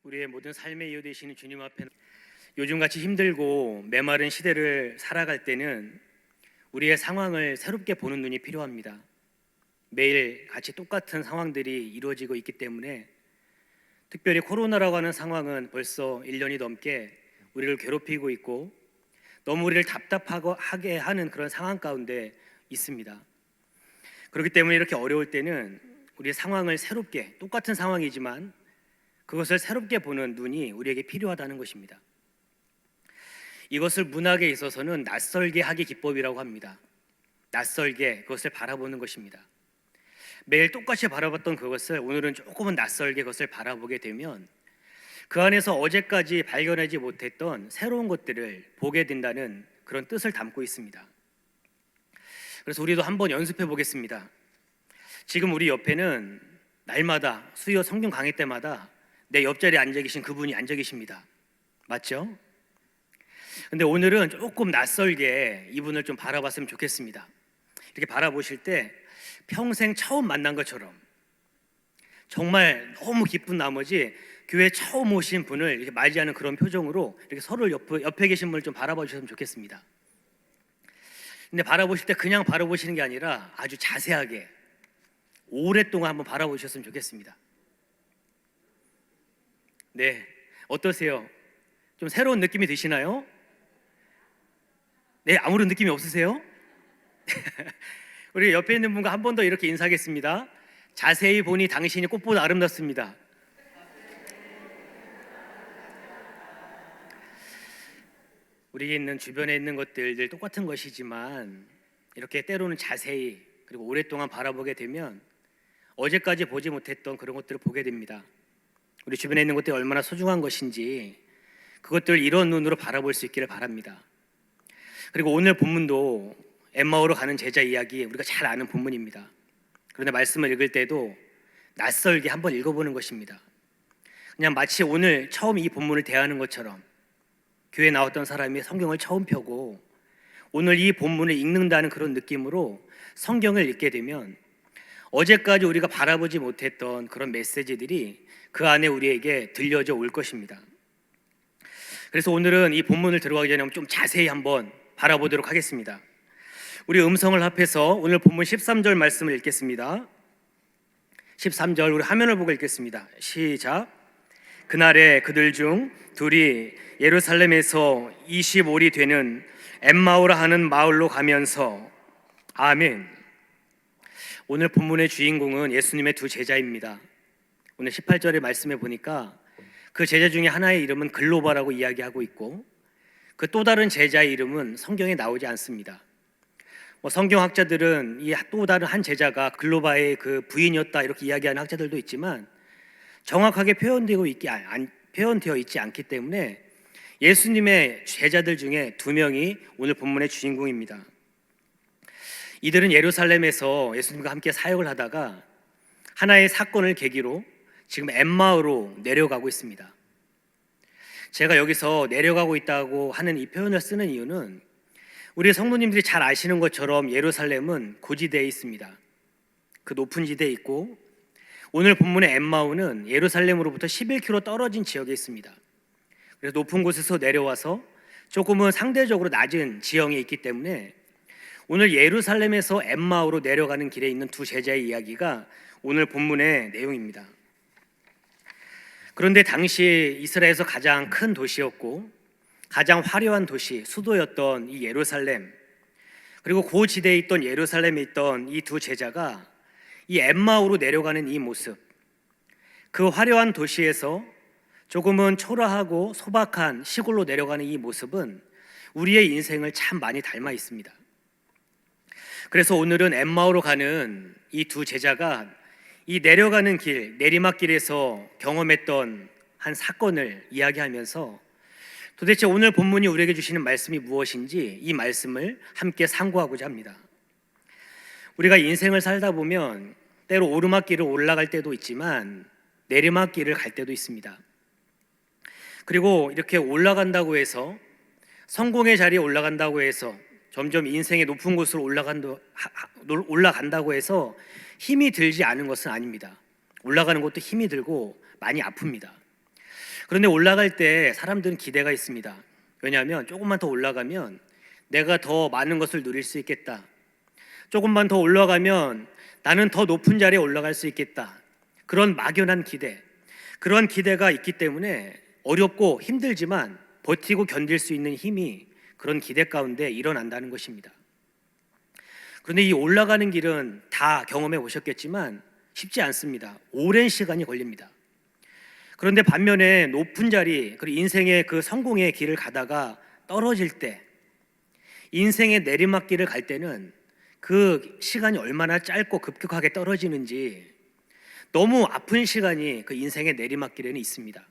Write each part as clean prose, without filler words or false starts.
우리의 모든 삶의 이유 되시는 주님 앞에 요즘같이 힘들고 메마른 시대를 살아갈 때는 우리의 상황을 새롭게 보는 눈이 필요합니다. 매일 같이 똑같은 상황들이 이루어지고 있기 때문에 특별히 코로나라고 하는 상황은 벌써 1년이 넘게 우리를 괴롭히고 있고 너무 우리를 답답하게 하는 그런 상황 가운데 있습니다. 그렇기 때문에 이렇게 어려울 때는 우리의 상황을 새롭게, 똑같은 상황이지만 그것을 새롭게 보는 눈이 우리에게 필요하다는 것입니다. 이것을 문학에 있어서는 낯설게 하기 기법이라고 합니다. 낯설게 그것을 바라보는 것입니다. 매일 똑같이 바라봤던 그것을 오늘은 조금은 낯설게 그것을 바라보게 되면 그 안에서 어제까지 발견하지 못했던 새로운 것들을 보게 된다는 그런 뜻을 담고 있습니다. 그래서 우리도 한번 연습해 보겠습니다. 지금 우리 옆에는 날마다 수요 성경 강의 때마다 내 옆자리에 앉아 계신 그분이 앉아 계십니다. 맞죠? 근데 오늘은 조금 낯설게 이분을 좀 바라봤으면 좋겠습니다. 이렇게 바라보실 때 평생 처음 만난 것처럼 정말 너무 기쁜 나머지 교회 처음 오신 분을 이렇게 맞이하는 그런 표정으로 이렇게 서로 옆에 계신 분을 좀 바라봐 주셨으면 좋겠습니다. 근데 바라보실 때 그냥 바라보시는 게 아니라 아주 자세하게 오랫동안 한번 바라보셨으면 좋겠습니다. 네, 어떠세요? 좀 새로운 느낌이 드시나요? 네, 아무런 느낌이 없으세요? 우리 옆에 있는 분과 한 번 더 이렇게 인사하겠습니다. 자세히 보니 당신이 꽃보다 아름답습니다. 우리에 있는 주변에 있는 것들 늘 똑같은 것이지만 이렇게 때로는 자세히 그리고 오랫동안 바라보게 되면 어제까지 보지 못했던 그런 것들을 보게 됩니다. 우리 주변에 있는 것들이 얼마나 소중한 것인지 그것들을 이런 눈으로 바라볼 수 있기를 바랍니다. 그리고 오늘 본문도 엠마오로 가는 제자 이야기 우리가 잘 아는 본문입니다. 그런데 말씀을 읽을 때도 낯설게 한번 읽어보는 것입니다. 그냥 마치 오늘 처음 이 본문을 대하는 것처럼 교회에 나왔던 사람이 성경을 처음 펴고 오늘 이 본문을 읽는다는 그런 느낌으로 성경을 읽게 되면 어제까지 우리가 바라보지 못했던 그런 메시지들이 그 안에 우리에게 들려져 올 것입니다. 그래서 오늘은 이 본문을 들어가기 전에 좀 자세히 한번 바라보도록 하겠습니다. 우리 음성을 합해서 오늘 본문 13절 말씀을 읽겠습니다. 13절 우리 화면을 보고 읽겠습니다. 시작. 그날에 그들 중 둘이 예루살렘에서 25리 되는 엠마오라 하는 마을로 가면서 아멘. 오늘 본문의 주인공은 예수님의 두 제자입니다. 오늘 18절의 말씀에 보니까 그 제자 중에 하나의 이름은 글로바라고 이야기하고 있고 그 또 다른 제자의 이름은 성경에 나오지 않습니다. 성경학자들은 이 또 다른 한 제자가 글로바의 그 부인이었다 이렇게 이야기하는 학자들도 있지만 정확하게 표현되어 있지 않기 때문에 예수님의 제자들 중에 두 명이 오늘 본문의 주인공입니다. 이들은 예루살렘에서 예수님과 함께 사역을 하다가 하나의 사건을 계기로 지금 엠마오로 내려가고 있습니다. 제가 여기서 내려가고 있다고 하는 이 표현을 쓰는 이유는 우리 성도님들이 잘 아시는 것처럼 예루살렘은 고지대에 있습니다. 그 높은 지대에 있고 오늘 본문의 엠마오는 예루살렘으로부터 11km 떨어진 지역에 있습니다. 그래서 높은 곳에서 내려와서 조금은 상대적으로 낮은 지형에 있기 때문에 오늘 예루살렘에서 엠마오로 내려가는 길에 있는 두 제자의 이야기가 오늘 본문의 내용입니다. 그런데 당시 이스라엘에서 가장 큰 도시였고 가장 화려한 도시, 수도였던 이 예루살렘, 그리고 그 지대에 있던 예루살렘에 있던 이 두 제자가 이 엠마오로 내려가는 이 모습, 그 화려한 도시에서 조금은 초라하고 소박한 시골로 내려가는 이 모습은 우리의 인생을 참 많이 닮아 있습니다. 그래서 오늘은 엠마오로 가는 이 두 제자가 이 내려가는 길, 내리막길에서 경험했던 한 사건을 이야기하면서 도대체 오늘 본문이 우리에게 주시는 말씀이 무엇인지 이 말씀을 함께 상고하고자 합니다. 우리가 인생을 살다 보면 때로 오르막길을 올라갈 때도 있지만 내리막길을 갈 때도 있습니다. 그리고 이렇게 올라간다고 해서 성공의 자리에 올라간다고 해서 점점 인생의 높은 곳으로 올라간다고 해서 힘이 들지 않은 것은 아닙니다. 올라가는 것도 힘이 들고 많이 아픕니다. 그런데 올라갈 때 사람들은 기대가 있습니다. 왜냐하면 조금만 더 올라가면 내가 더 많은 것을 누릴 수 있겠다. 조금만 더 올라가면 나는 더 높은 자리에 올라갈 수 있겠다. 그런 막연한 기대, 그런 기대가 있기 때문에 어렵고 힘들지만 버티고 견딜 수 있는 힘이 그런 기대 가운데 일어난다는 것입니다. 그런데 이 올라가는 길은 다 경험해 보셨겠지만 쉽지 않습니다. 오랜 시간이 걸립니다. 그런데 반면에 높은 자리, 그리고 인생의 그 성공의 길을 가다가 떨어질 때, 인생의 내리막길을 갈 때는 그 시간이 얼마나 짧고 급격하게 떨어지는지 너무 아픈 시간이 그 인생의 내리막길에는 있습니다.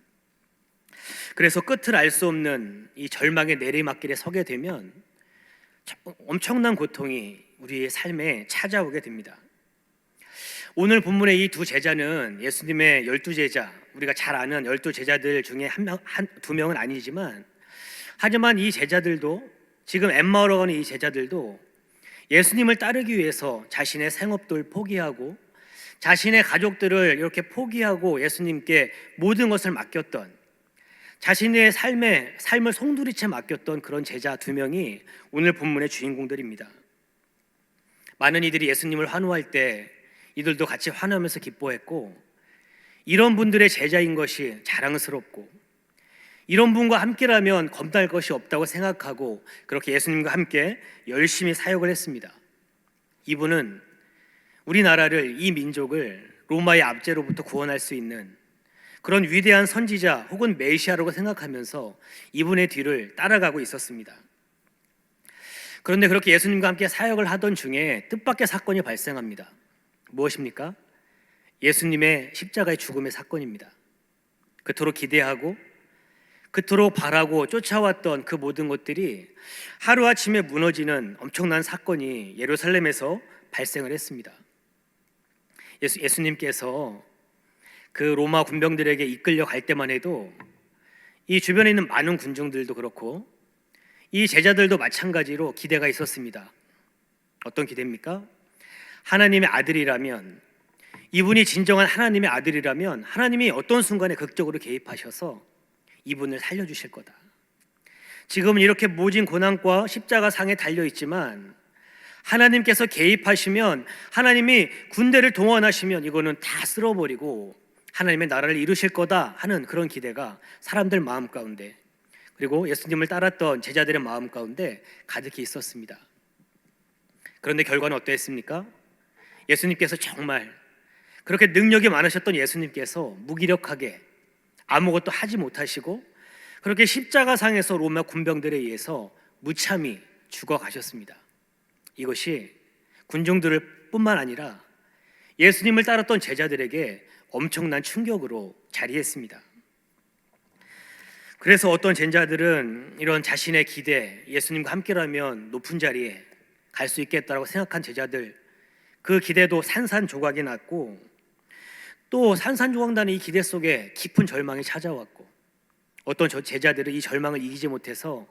그래서 끝을 알 수 없는 이 절망의 내리막길에 서게 되면 엄청난 고통이 우리의 삶에 찾아오게 됩니다. 오늘 본문의 이 두 제자는 예수님의 12제자, 우리가 잘 아는 12제자들 중에 두 명은 아니지만, 하지만 이 제자들도, 지금 엠마오로 가는 이 제자들도 예수님을 따르기 위해서 자신의 생업들 포기하고 자신의 가족들을 이렇게 포기하고 예수님께 모든 것을 맡겼던, 자신의 삶을 송두리째 맡겼던 그런 제자 두 명이 오늘 본문의 주인공들입니다. 많은 이들이 예수님을 환호할 때 이들도 같이 환호하면서 기뻐했고, 이런 분들의 제자인 것이 자랑스럽고, 이런 분과 함께라면 겁날 것이 없다고 생각하고 그렇게 예수님과 함께 열심히 사역을 했습니다. 이분은 우리나라를, 이 민족을 로마의 압제로부터 구원할 수 있는 그런 위대한 선지자 혹은 메시아라고 생각하면서 이분의 뒤를 따라가고 있었습니다. 그런데 그렇게 예수님과 함께 사역을 하던 중에 뜻밖의 사건이 발생합니다. 무엇입니까? 예수님의 십자가의 죽음의 사건입니다. 그토록 기대하고 그토록 바라고 쫓아왔던 그 모든 것들이 하루아침에 무너지는 엄청난 사건이 예루살렘에서 발생을 했습니다. 예수님께서 그 로마 군병들에게 이끌려 갈 때만 해도 이 주변에 있는 많은 군중들도 그렇고 이 제자들도 마찬가지로 기대가 있었습니다. 어떤 기대입니까? 하나님의 아들이라면, 이분이 진정한 하나님의 아들이라면 하나님이 어떤 순간에 극적으로 개입하셔서 이분을 살려주실 거다. 지금은 이렇게 모진 고난과 십자가 상에 달려있지만 하나님께서 개입하시면, 하나님이 군대를 동원하시면 이거는 다 쓸어버리고 하나님의 나라를 이루실 거다 하는 그런 기대가 사람들 마음 가운데, 그리고 예수님을 따랐던 제자들의 마음 가운데 가득히 있었습니다. 그런데 결과는 어떠했습니까? 예수님께서 정말 그렇게 능력이 많으셨던 예수님께서 무기력하게 아무것도 하지 못하시고 그렇게 십자가상에서 로마 군병들에 의해서 무참히 죽어가셨습니다. 이것이 군중들을 뿐만 아니라 예수님을 따랐던 제자들에게 엄청난 충격으로 자리했습니다. 그래서 어떤 제자들은 이런 자신의 기대, 예수님과 함께라면 높은 자리에 갈 수 있겠다라고 생각한 제자들, 그 기대도 산산조각이 났고, 또 산산조각 나는 이 기대 속에 깊은 절망이 찾아왔고, 어떤 제자들은 이 절망을 이기지 못해서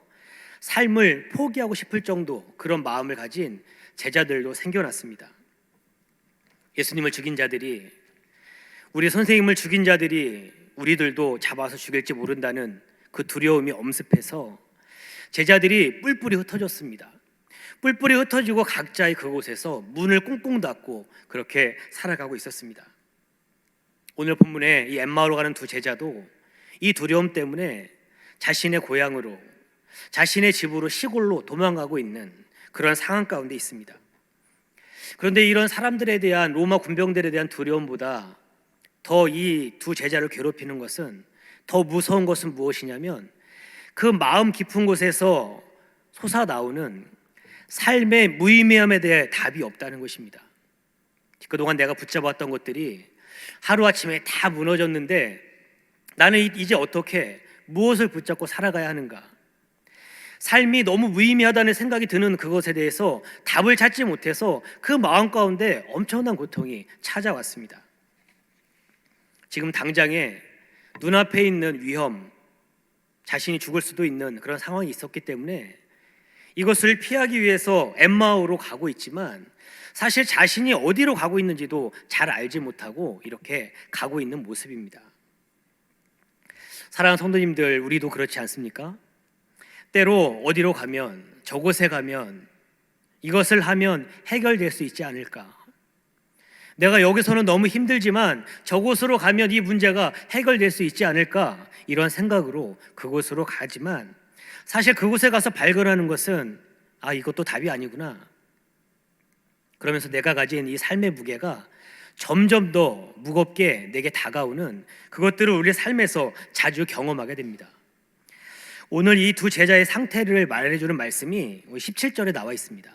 삶을 포기하고 싶을 정도 그런 마음을 가진 제자들도 생겨났습니다. 예수님을 죽인 자들이, 우리 선생님을 죽인 자들이 우리들도 잡아서 죽일지 모른다는 그 두려움이 엄습해서 제자들이 뿔뿔이 흩어졌습니다. 뿔뿔이 흩어지고 각자의 그곳에서 문을 꽁꽁 닫고 그렇게 살아가고 있었습니다. 오늘 본문에 이 엠마오로 가는 두 제자도 이 두려움 때문에 자신의 고향으로, 자신의 집으로, 시골로 도망가고 있는 그런 상황 가운데 있습니다. 그런데 이런 사람들에 대한, 로마 군병들에 대한 두려움보다 더 이 두 제자를 괴롭히는 것은, 더 무서운 것은 무엇이냐면 그 마음 깊은 곳에서 솟아나오는 삶의 무의미함에 대해 답이 없다는 것입니다. 그동안 내가 붙잡았던 것들이 하루아침에 다 무너졌는데 나는 이제 어떻게, 무엇을 붙잡고 살아가야 하는가? 삶이 너무 무의미하다는 생각이 드는 그것에 대해서 답을 찾지 못해서 그 마음 가운데 엄청난 고통이 찾아왔습니다. 지금 당장에 눈앞에 있는 위험, 자신이 죽을 수도 있는 그런 상황이 있었기 때문에 이것을 피하기 위해서 엠마오로 가고 있지만 사실 자신이 어디로 가고 있는지도 잘 알지 못하고 이렇게 가고 있는 모습입니다. 사랑하는 성도님들, 우리도 그렇지 않습니까? 때로 어디로 가면, 저곳에 가면 이것을 하면 해결될 수 있지 않을까? 내가 여기서는 너무 힘들지만 저곳으로 가면 이 문제가 해결될 수 있지 않을까? 이런 생각으로 그곳으로 가지만 사실 그곳에 가서 발견하는 것은 이것도 답이 아니구나. 그러면서 내가 가진 이 삶의 무게가 점점 더 무겁게 내게 다가오는 그것들을 우리의 삶에서 자주 경험하게 됩니다. 오늘 이 두 제자의 상태를 말해주는 말씀이 17절에 나와 있습니다.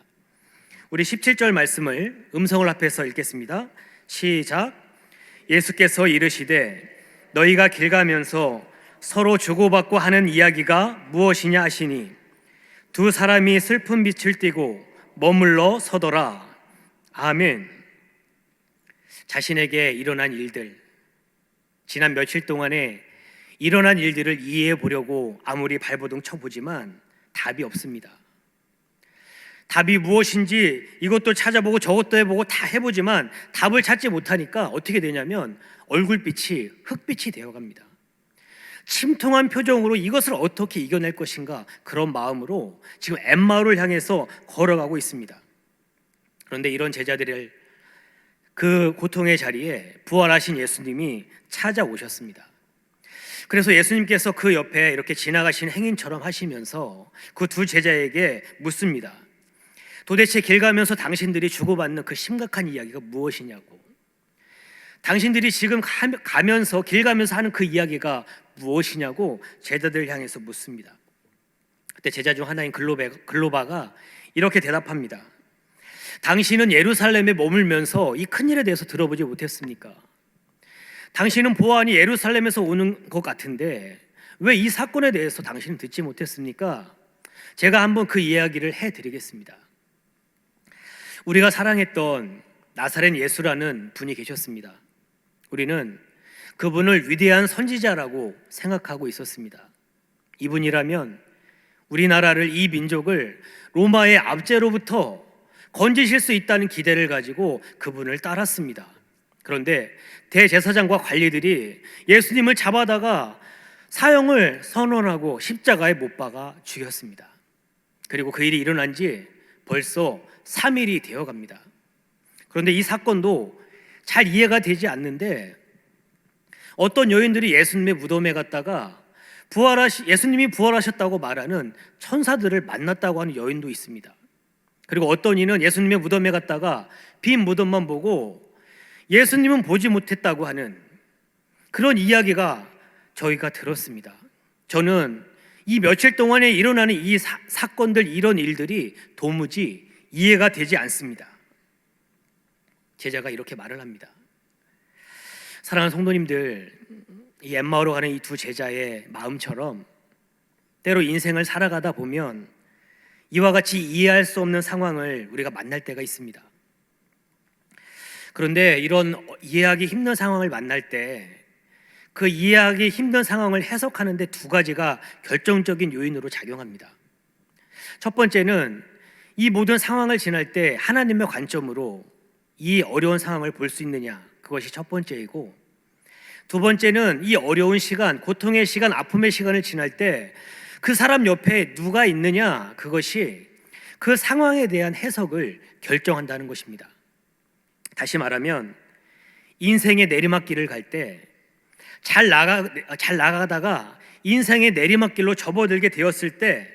우리 17절 말씀을 음성을 합해서 읽겠습니다. 시작. 예수께서 이르시되 너희가 길 가면서 서로 주고받고 하는 이야기가 무엇이냐 하시니 두 사람이 슬픈 빛을 띠고 머물러 서더라. 아멘. 자신에게 일어난 일들, 지난 며칠 동안에 일어난 일들을 이해해 보려고 아무리 발버둥 쳐보지만 답이 없습니다. 답이 무엇인지 이것도 찾아보고 저것도 해보고 다 해보지만 답을 찾지 못하니까 어떻게 되냐면 얼굴빛이 흑빛이 되어갑니다. 침통한 표정으로 이것을 어떻게 이겨낼 것인가, 그런 마음으로 지금 엠마오를 향해서 걸어가고 있습니다. 그런데 이런 제자들을 그 고통의 자리에 부활하신 예수님이 찾아오셨습니다. 그래서 예수님께서 그 옆에 이렇게 지나가신 행인처럼 하시면서 그 두 제자에게 묻습니다. 도대체 길 가면서 당신들이 주고받는 그 심각한 이야기가 무엇이냐고. 당신들이 지금 가면서 길 가면서 하는 그 이야기가 무엇이냐고 제자들을 향해서 묻습니다. 그때 제자 중 하나인 글로바가 이렇게 대답합니다. 당신은 예루살렘에 머물면서 이 큰일에 대해서 들어보지 못했습니까? 당신은 보아하니 예루살렘에서 오는 것 같은데 왜 이 사건에 대해서 당신은 듣지 못했습니까? 제가 한번 그 이야기를 해드리겠습니다. 우리가 사랑했던 나사렛 예수라는 분이 계셨습니다. 우리는 그분을 위대한 선지자라고 생각하고 있었습니다. 이분이라면 우리나라를, 이 민족을 로마의 압제로부터 건지실 수 있다는 기대를 가지고 그분을 따랐습니다. 그런데 대제사장과 관리들이 예수님을 잡아다가 사형을 선언하고 십자가에 못 박아 죽였습니다. 그리고 그 일이 일어난 지 벌써 3일이 되어 갑니다. 그런데 이 사건도 잘 이해가 되지 않는데 어떤 여인들이 예수님의 무덤에 갔다가 예수님이 부활하셨다고 말하는 천사들을 만났다고 하는 여인도 있습니다. 그리고 어떤 이는 예수님의 무덤에 갔다가 빈 무덤만 보고 예수님은 보지 못했다고 하는 그런 이야기가 저희가 들었습니다. 저는 이 며칠 동안에 일어나는 이 사건들, 이런 일들이 도무지 이해가 되지 않습니다. 제자가 이렇게 말을 합니다. 사랑하는 성도님들, 이 엠마오로 가는 이 두 제자의 마음처럼 때로 인생을 살아가다 보면 이와 같이 이해할 수 없는 상황을 우리가 만날 때가 있습니다. 그런데 이런 이해하기 힘든 상황을 만날 때 그 이해하기 힘든 상황을 해석하는 데 두 가지가 결정적인 요인으로 작용합니다. 첫 번째는 이 모든 상황을 지날 때 하나님의 관점으로 이 어려운 상황을 볼 수 있느냐, 그것이 첫 번째이고, 두 번째는 이 어려운 시간, 고통의 시간, 아픔의 시간을 지날 때 그 사람 옆에 누가 있느냐, 그것이 그 상황에 대한 해석을 결정한다는 것입니다. 다시 말하면 인생의 내리막길을 갈 때 잘 나가다가 인생의 내리막길로 접어들게 되었을 때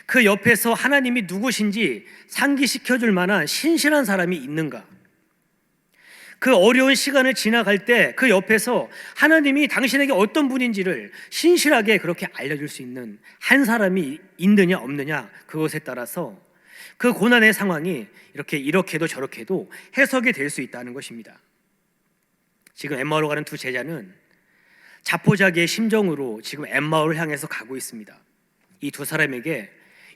그 옆에서 하나님이 누구신지 상기시켜줄 만한 신실한 사람이 있는가? 그 어려운 시간을 지나갈 때 그 옆에서 하나님이 당신에게 어떤 분인지를 신실하게 그렇게 알려줄 수 있는 한 사람이 있느냐 없느냐, 그것에 따라서 그 고난의 상황이 이렇게도 저렇게도 해석이 될 수 있다는 것입니다. 지금 엠마오로 가는 두 제자는 자포자기의 심정으로 지금 엠마오를 향해서 가고 있습니다. 이 두 사람에게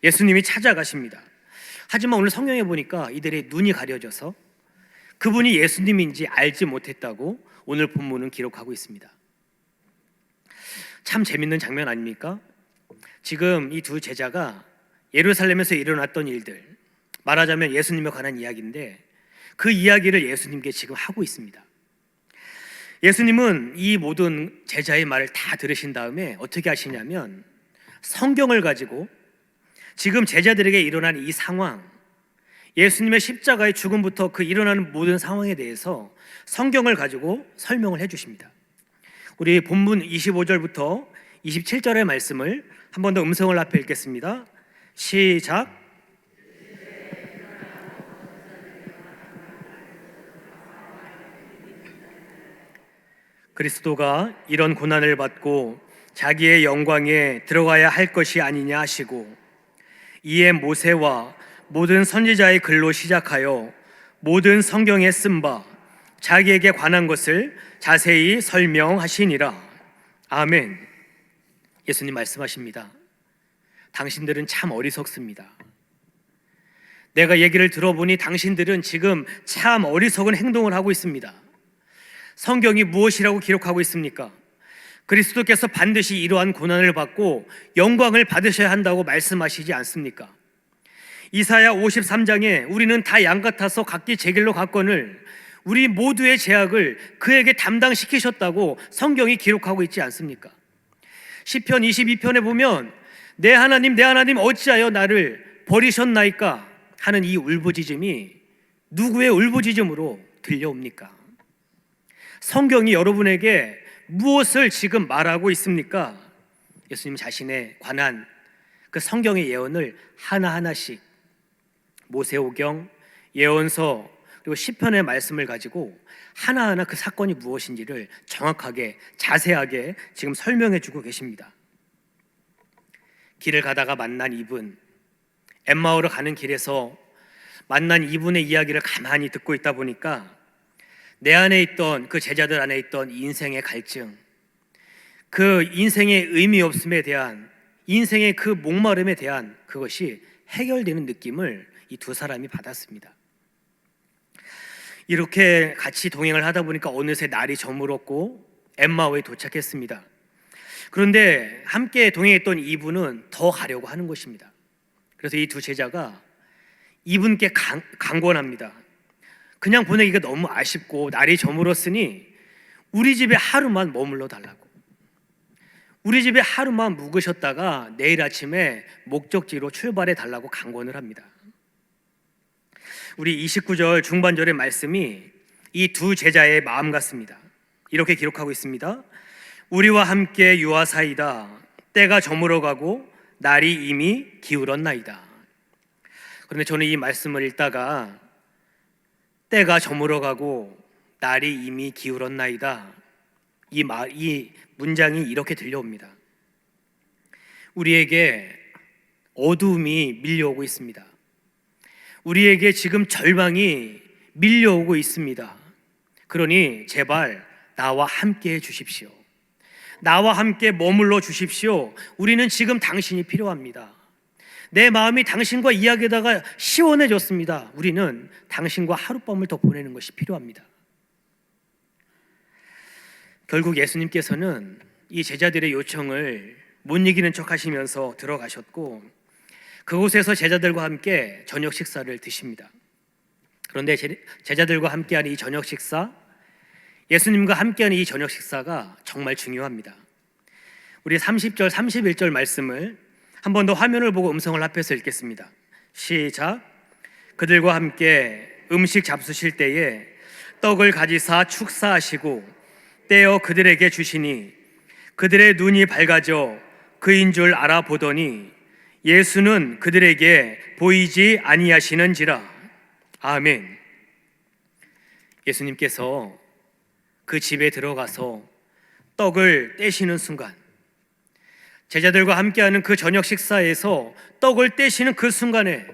예수님이 찾아가십니다. 하지만 오늘 성경에 보니까 이들의 눈이 가려져서 그분이 예수님인지 알지 못했다고 오늘 본문은 기록하고 있습니다. 참 재밌는 장면 아닙니까? 지금 이 두 제자가 예루살렘에서 일어났던 일들, 말하자면 예수님에 관한 이야기인데 그 이야기를 예수님께 지금 하고 있습니다. 예수님은 이 모든 제자의 말을 다 들으신 다음에 어떻게 하시냐면 성경을 가지고 지금 제자들에게 일어난 이 상황, 예수님의 십자가의 죽음부터 그 일어나는 모든 상황에 대해서 성경을 가지고 설명을 해주십니다. 우리 본문 25절부터 27절의 말씀을 한 번 더 음성을 앞에 읽겠습니다. 시작. 그리스도가 이런 고난을 받고 자기의 영광에 들어가야 할 것이 아니냐 하시고, 이에 모세와 모든 선지자의 글로 시작하여 모든 성경에 쓴 바 자기에게 관한 것을 자세히 설명하시니라. 아멘. 예수님 말씀하십니다. 당신들은 참 어리석습니다. 내가 얘기를 들어보니 당신들은 지금 참 어리석은 행동을 하고 있습니다. 성경이 무엇이라고 기록하고 있습니까? 그리스도께서 반드시 이러한 고난을 받고 영광을 받으셔야 한다고 말씀하시지 않습니까? 이사야 53장에 우리는 다 양 같아서 각기 제 길로 갔거늘 우리 모두의 죄악을 그에게 담당시키셨다고 성경이 기록하고 있지 않습니까? 시편 22편에 보면 내 하나님 어찌하여 나를 버리셨나이까 하는 이 울부짖음이 누구의 울부짖음으로 들려옵니까? 성경이 여러분에게 무엇을 지금 말하고 있습니까? 예수님 자신에 관한 그 성경의 예언을 하나하나씩 모세오경, 예언서, 그리고 시편의 말씀을 가지고 하나하나 그 사건이 무엇인지를 정확하게 자세하게 지금 설명해 주고 계십니다. 길을 가다가 만난 이분, 엠마오로 가는 길에서 만난 이분의 이야기를 가만히 듣고 있다 보니까 내 안에 있던 그 제자들 안에 있던 인생의 갈증, 그 인생의 의미 없음에 대한, 인생의 그 목마름에 대한 그것이 해결되는 느낌을 이 두 사람이 받았습니다. 이렇게 같이 동행을 하다 보니까 어느새 날이 저물었고 엠마오에 도착했습니다. 그런데 함께 동행했던 이분은 더 가려고 하는 것입니다. 그래서 이 두 제자가 이분께 강권합니다. 그냥 보내기가 너무 아쉽고 날이 저물었으니 우리 집에 하루만 머물러 달라고. 우리 집에 하루만 묵으셨다가 내일 아침에 목적지로 출발해 달라고 강권을 합니다. 우리 29절 중반절의 말씀이 이 두 제자의 마음 같습니다. 이렇게 기록하고 있습니다. 우리와 함께 유하사이다. 때가 저물어가고 날이 이미 기울었나이다. 그런데 저는 이 말씀을 읽다가 때가 저물어가고 날이 이미 기울었나이다, 이 문장이 이렇게 들려옵니다. 우리에게 어두움이 밀려오고 있습니다. 우리에게 지금 절망이 밀려오고 있습니다. 그러니 제발 나와 함께 해 주십시오. 나와 함께 머물러 주십시오. 우리는 지금 당신이 필요합니다. 내 마음이 당신과 이야기하다가 시원해졌습니다. 우리는 당신과 하룻밤을 더 보내는 것이 필요합니다. 결국 예수님께서는 이 제자들의 요청을 못 이기는 척 하시면서 들어가셨고 그곳에서 제자들과 함께 저녁 식사를 드십니다. 그런데 제자들과 함께하는 이 저녁 식사, 예수님과 함께하는 이 저녁 식사가 정말 중요합니다. 우리 30절, 31절 말씀을 한 번 더 화면을 보고 음성을 합해서 읽겠습니다. 시작. 그들과 함께 음식 잡수실 때에 떡을 가지사 축사하시고 떼어 그들에게 주시니 그들의 눈이 밝아져 그인 줄 알아보더니 예수는 그들에게 보이지 아니하시는지라. 아멘. 예수님께서 그 집에 들어가서 떡을 떼시는 순간, 제자들과 함께하는 그 저녁 식사에서 떡을 떼시는 그 순간에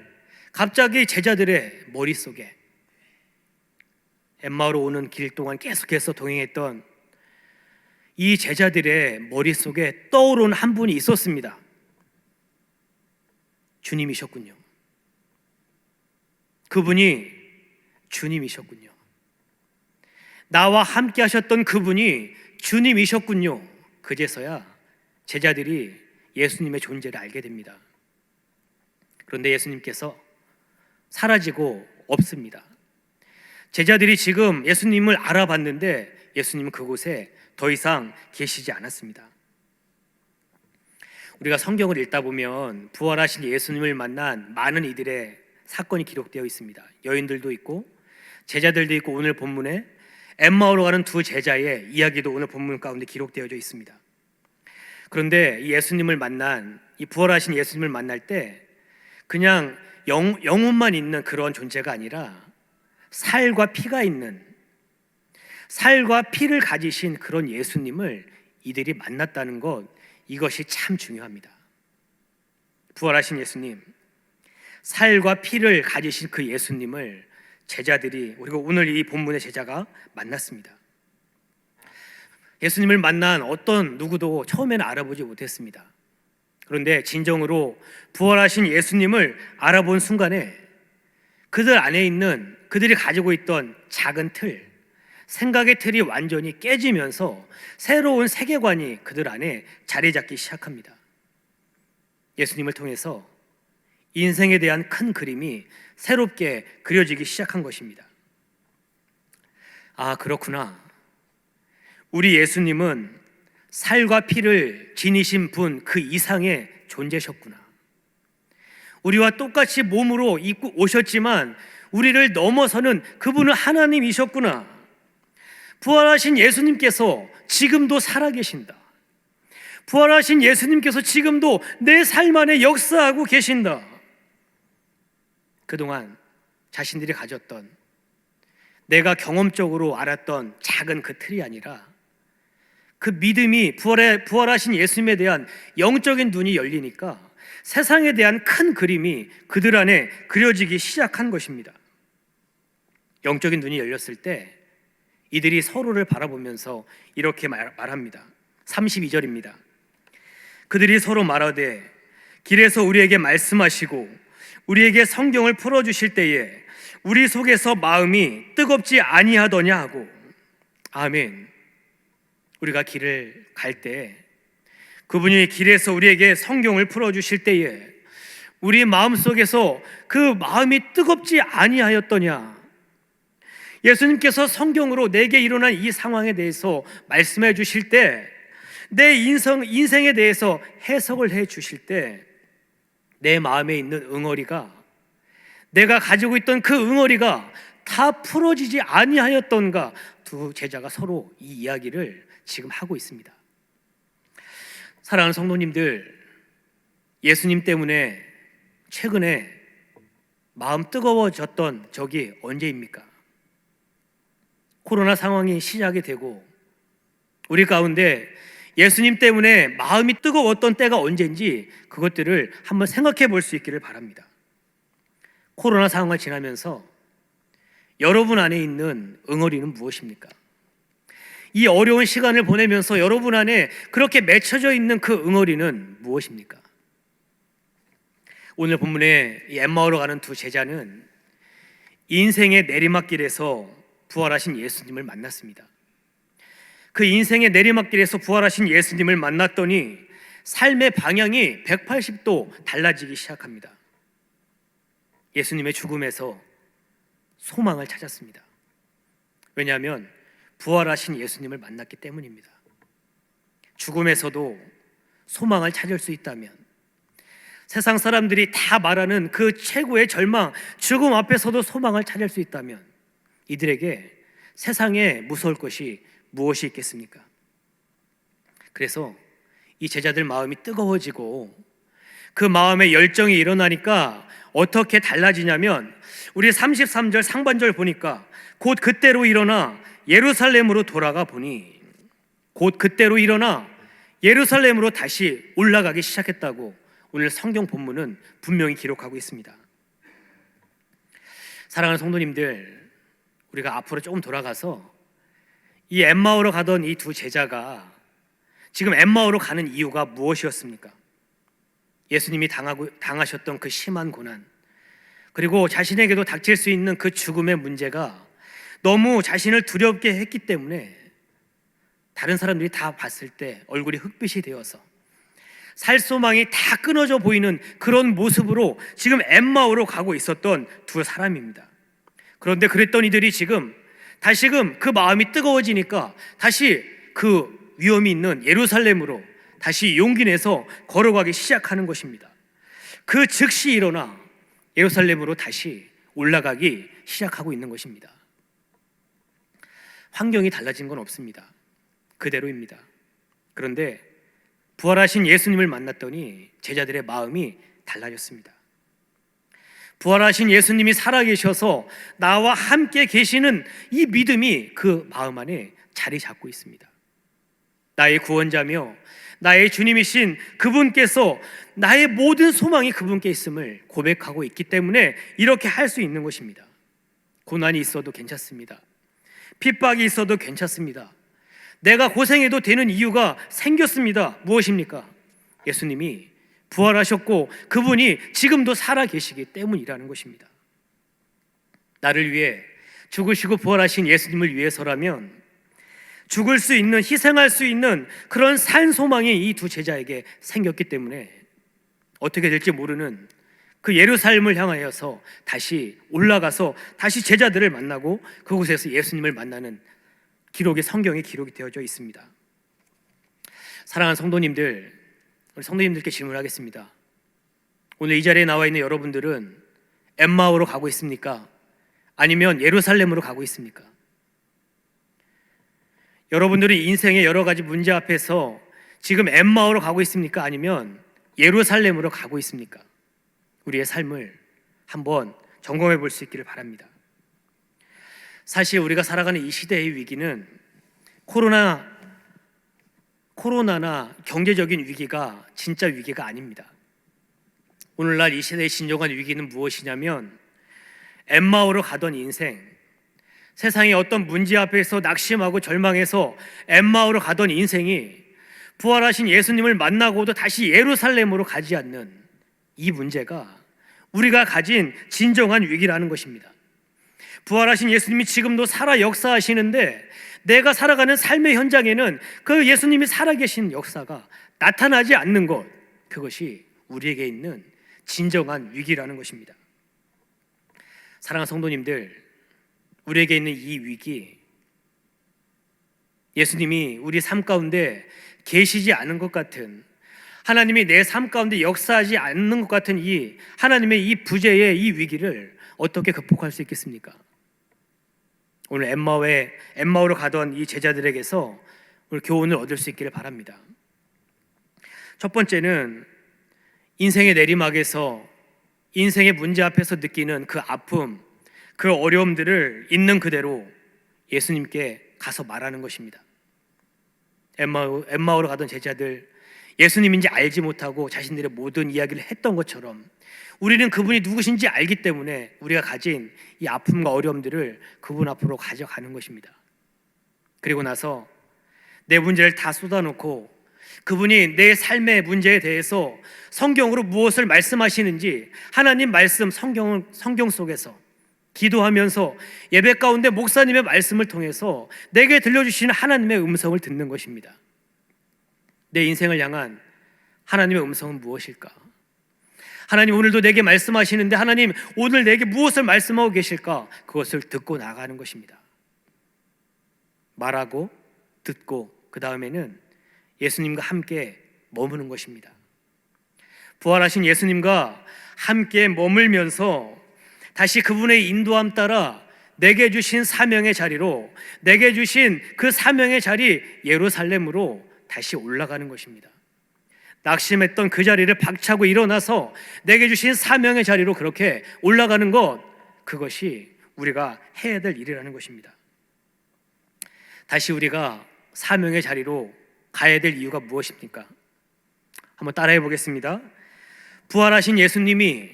갑자기 제자들의 머릿속에 엠마오로 오는 길 동안 계속해서 동행했던 이 제자들의 머릿속에 떠오른 한 분이 있었습니다. 주님이셨군요. 그분이 주님이셨군요. 나와 함께 하셨던 그분이 주님이셨군요. 그제서야 제자들이 예수님의 존재를 알게 됩니다. 그런데 예수님께서 사라지고 없습니다. 제자들이 지금 예수님을 알아봤는데 예수님은 그곳에 더 이상 계시지 않았습니다. 우리가 성경을 읽다 보면 부활하신 예수님을 만난 많은 이들의 사건이 기록되어 있습니다. 여인들도 있고 제자들도 있고, 오늘 본문에 엠마오로 가는 두 제자의 이야기도 오늘 본문 가운데 기록되어져 있습니다. 그런데 이 예수님을 만난, 이 부활하신 예수님을 만날 때 그냥 영혼만 있는 그런 존재가 아니라 살과 피가 있는, 살과 피를 가지신 그런 예수님을 이들이 만났다는 것, 이것이 참 중요합니다. 부활하신 예수님, 살과 피를 가지신 그 예수님을 제자들이, 그리고 오늘 이 본문의 제자가 만났습니다. 예수님을 만난 어떤 누구도 처음에는 알아보지 못했습니다. 그런데 진정으로 부활하신 예수님을 알아본 순간에 그들 안에 있는, 그들이 가지고 있던 작은 틀, 생각의 틀이 완전히 깨지면서 새로운 세계관이 그들 안에 자리 잡기 시작합니다. 예수님을 통해서 인생에 대한 큰 그림이 새롭게 그려지기 시작한 것입니다. 아, 그렇구나. 우리 예수님은 살과 피를 지니신 분 그 이상의 존재셨구나. 우리와 똑같이 몸으로 입고 오셨지만 우리를 넘어서는 그분은 하나님이셨구나. 부활하신 예수님께서 지금도 살아계신다. 부활하신 예수님께서 지금도 내 삶 안에 역사하고 계신다. 그동안 자신들이 가졌던, 내가 경험적으로 알았던 작은 그 틀이 아니라 그 믿음이, 부활하신 예수님에 대한 영적인 눈이 열리니까 세상에 대한 큰 그림이 그들 안에 그려지기 시작한 것입니다. 영적인 눈이 열렸을 때 이들이 서로를 바라보면서 이렇게 말합니다. 32절입니다. 그들이 서로 말하되 길에서 우리에게 말씀하시고 우리에게 성경을 풀어주실 때에 우리 속에서 마음이 뜨겁지 아니하더냐 하고. 아멘. 우리가 길을 갈 때 그분이 길에서 우리에게 성경을 풀어주실 때에 우리 마음속에서 그 마음이 뜨겁지 아니하였더냐. 예수님께서 성경으로 내게 일어난 이 상황에 대해서 말씀해 주실 때, 내 인생에 대해서 해석을 해 주실 때 내 마음에 있는 응어리가, 내가 가지고 있던 그 응어리가 다 풀어지지 아니하였던가. 두 제자가 서로 이 이야기를 지금 하고 있습니다. 사랑하는 성도님들, 예수님 때문에 최근에 마음 뜨거워졌던 적이 언제입니까? 코로나 상황이 시작이 되고 우리 가운데 예수님 때문에 마음이 뜨거웠던 때가 언제인지 그것들을 한번 생각해 볼 수 있기를 바랍니다. 코로나 상황을 지나면서 여러분 안에 있는 응어리는 무엇입니까? 이 어려운 시간을 보내면서 여러분 안에 그렇게 맺혀져 있는 그 응어리는 무엇입니까? 오늘 본문에 엠마오로 가는 두 제자는 인생의 내리막길에서 부활하신 예수님을 만났습니다. 그 인생의 내리막길에서 부활하신 예수님을 만났더니 삶의 방향이 180도 달라지기 시작합니다. 예수님의 죽음에서 소망을 찾았습니다. 왜냐하면 부활하신 예수님을 만났기 때문입니다. 죽음에서도 소망을 찾을 수 있다면, 세상 사람들이 다 말하는 그 최고의 절망, 죽음 앞에서도 소망을 찾을 수 있다면 이들에게 세상에 무서울 것이 무엇이 있겠습니까? 그래서 이 제자들 마음이 뜨거워지고 그 마음에 열정이 일어나니까 어떻게 달라지냐면, 우리 33절 상반절 보니까 곧 그때로 일어나 예루살렘으로 돌아가 보니, 곧 그때로 일어나 예루살렘으로 다시 올라가기 시작했다고 오늘 성경 본문은 분명히 기록하고 있습니다. 사랑하는 성도님들, 우리가 앞으로 조금 돌아가서 이 엠마오로 가던 이 두 제자가 지금 엠마오로 가는 이유가 무엇이었습니까? 예수님이 당하셨던 그 심한 고난, 그리고 자신에게도 닥칠 수 있는 그 죽음의 문제가 너무 자신을 두렵게 했기 때문에 다른 사람들이 다 봤을 때 얼굴이 흑빛이 되어서 살소망이 다 끊어져 보이는 그런 모습으로 지금 엠마오로 가고 있었던 두 사람입니다. 그런데 그랬던 이들이 지금 다시금 그 마음이 뜨거워지니까 다시 그 위험이 있는 예루살렘으로 다시 용기 내서 걸어가기 시작하는 것입니다. 그 즉시 일어나 예루살렘으로 다시 올라가기 시작하고 있는 것입니다. 환경이 달라진 건 없습니다. 그대로입니다. 그런데 부활하신 예수님을 만났더니 제자들의 마음이 달라졌습니다. 부활하신 예수님이 살아계셔서 나와 함께 계시는 이 믿음이 그 마음 안에 자리 잡고 있습니다. 나의 구원자며 나의 주님이신 그분께서 나의 모든 소망이 그분께 있음을 고백하고 있기 때문에 이렇게 할 수 있는 것입니다. 고난이 있어도 괜찮습니다. 핍박이 있어도 괜찮습니다. 내가 고생해도 되는 이유가 생겼습니다. 무엇입니까? 예수님이 부활하셨고 그분이 지금도 살아계시기 때문이라는 것입니다. 나를 위해 죽으시고 부활하신 예수님을 위해서라면 죽을 수 있는, 희생할 수 있는 그런 산 소망이 이 두 제자에게 생겼기 때문에 어떻게 될지 모르는 그 예루살렘을 향하여서 다시 올라가서 다시 제자들을 만나고 그곳에서 예수님을 만나는 기록이, 성경에 기록이 되어져 있습니다. 사랑하는 성도님들, 우리 성도님들께 질문하겠습니다. 오늘 이 자리에 나와 있는 여러분들은 엠마오로 가고 있습니까? 아니면 예루살렘으로 가고 있습니까? 여러분들은 인생의 여러 가지 문제 앞에서 지금 엠마오로 가고 있습니까? 아니면 예루살렘으로 가고 있습니까? 우리의 삶을 한번 점검해 볼 수 있기를 바랍니다. 사실 우리가 살아가는 이 시대의 위기는 코로나나 경제적인 위기가 진짜 위기가 아닙니다. 오늘날 이 시대의 진정한 위기는 무엇이냐면 엠마오로 가던 인생, 세상의 어떤 문제 앞에서 낙심하고 절망해서 엠마오로 가던 인생이 부활하신 예수님을 만나고도 다시 예루살렘으로 가지 않는 이 문제가 우리가 가진 진정한 위기라는 것입니다. 부활하신 예수님이 지금도 살아 역사하시는데 내가 살아가는 삶의 현장에는 그 예수님이 살아계신 역사가 나타나지 않는 것, 그것이 우리에게 있는 진정한 위기라는 것입니다. 사랑하는 성도님들, 우리에게 있는 이 위기, 예수님이 우리 삶 가운데 계시지 않은 것 같은, 하나님이 내 삶 가운데 역사하지 않는 것 같은 이 하나님의 이 부재의 이 위기를 어떻게 극복할 수 있겠습니까? 오늘 엠마오로 가던 이 제자들에게서 오늘 교훈을 얻을 수 있기를 바랍니다. 첫 번째는 인생의 내리막에서, 인생의 문제 앞에서 느끼는 그 아픔, 그 어려움들을 있는 그대로 예수님께 가서 말하는 것입니다. 엠마오로 가던 제자들, 예수님인지 알지 못하고 자신들의 모든 이야기를 했던 것처럼 우리는 그분이 누구신지 알기 때문에 우리가 가진 이 아픔과 어려움들을 그분 앞으로 가져가는 것입니다. 그리고 나서 내 문제를 다 쏟아놓고 그분이 내 삶의 문제에 대해서 성경으로 무엇을 말씀하시는지 하나님 말씀, 성경 속에서 기도하면서 예배 가운데 목사님의 말씀을 통해서 내게 들려주시는 하나님의 음성을 듣는 것입니다. 내 인생을 향한 하나님의 음성은 무엇일까? 하나님 오늘도 내게 말씀하시는데 하나님 오늘 내게 무엇을 말씀하고 계실까? 그것을 듣고 나가는 것입니다. 말하고 듣고 그 다음에는 예수님과 함께 머무는 것입니다. 부활하신 예수님과 함께 머물면서 다시 그분의 인도함 따라 내게 주신 사명의 자리로, 내게 주신 그 사명의 자리 예루살렘으로 다시 올라가는 것입니다. 낙심했던 그 자리를 박차고 일어나서 내게 주신 사명의 자리로 그렇게 올라가는 것, 그것이 우리가 해야 될 일이라는 것입니다. 다시 우리가 사명의 자리로 가야 될 이유가 무엇입니까? 한번 따라해 보겠습니다. 부활하신 예수님이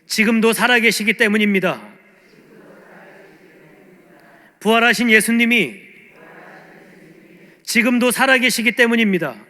지금도 살아계시기 때문입니다. 부활하신 예수님이 지금도 살아계시기 때문입니다.